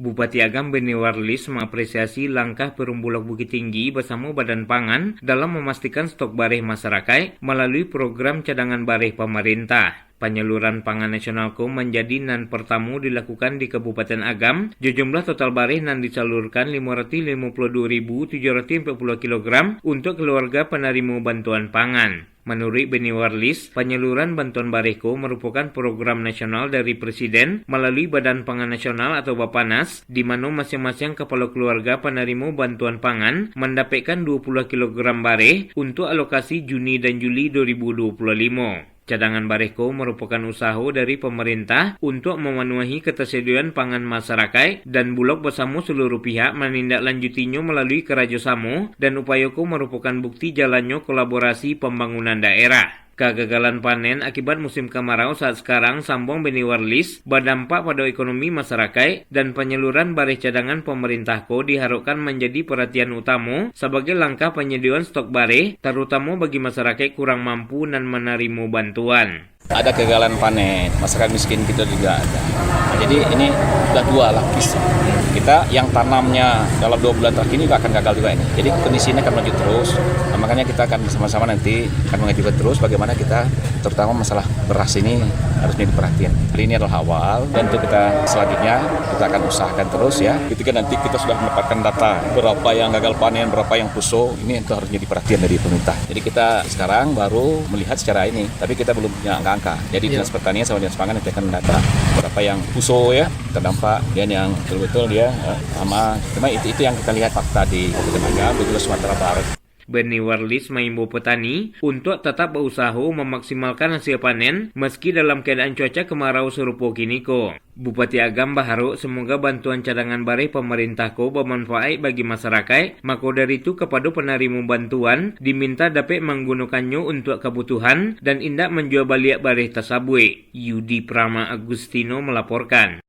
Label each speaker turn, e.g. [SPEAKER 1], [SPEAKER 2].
[SPEAKER 1] Bupati Agam Beni Warlis mengapresiasi langkah Perum Bulak Bukit Tinggi bersama Badan Pangan dalam memastikan stok bareh masyarakat melalui program cadangan bareh pemerintah. Penyaluran pangan nasional menjadi nan pertama dilakukan di Kabupaten Agam. Jumlah total bareh nan disalurkan 552.740 kg untuk keluarga penerima bantuan pangan. Menurut Beni Warlis, penyaluran bantuan barehko merupakan program nasional dari Presiden melalui Badan Pangan Nasional atau Bapanas, di mana masing-masing kepala keluarga penerima bantuan pangan mendapatkan 20 kg bareh untuk alokasi Juni dan Juli 2025. Cadangan barehko merupakan usaha dari pemerintah untuk memenuhi ketersediaan pangan masyarakat dan Bulog bersama seluruh pihak menindaklanjutinya melalui kerjasama dan upayako merupakan bukti jalannya kolaborasi pembangunan daerah. Kegagalan panen akibat musim kemarau saat sekarang sambung Beni Warlis berdampak pada ekonomi masyarakat dan penyaluran bareh cadangan pemerintah diharapkan menjadi perhatian utama sebagai langkah penyediaan stok bareh terutama bagi masyarakat kurang mampu dan menerima bantuan.
[SPEAKER 2] Ada kegagalan panen, masyarakat miskin kita juga ada. Nah, jadi ini sudah dua lapis. Kita yang tanamnya dalam 2 bulan terakhir ini akan gagal juga ini. Jadi kondisinya akan lanjut terus. Nah, makanya kita akan bersama-sama nanti akan mengajukan terus bagaimana kita terutama masalah beras ini harus menjadi perhatian. Hari ini adalah awal dan untuk kita selanjutnya kita akan usahakan terus ya. Ketika nanti kita sudah mendapatkan data berapa yang gagal panen, berapa yang puso, ini itu harus menjadi perhatian dari pemerintah. Jadi kita sekarang baru melihat secara ini, tapi kita belum punya angka. Jadi Dinas Pertanian sama Dinas Pangan nanti akan data berapa yang puso ya terdampak dan yang betul-betul dia sama. Cuma itu yang kita lihat fakta di Kabupaten Agam dan juga Sumatera Barat.
[SPEAKER 1] Beni Warlis mengimbau petani untuk tetap berusaha memaksimalkan hasil panen meski dalam keadaan cuaca kemarau serupa kini Bupati Agam berharap semoga bantuan cadangan bareh pemerintah bermanfaat bagi masyarakat. Maka dari itu kepada penerima bantuan diminta dapat menggunakannya untuk kebutuhan dan indak menjual balik bareh tersebut. Yudi Prama Agustino melaporkan.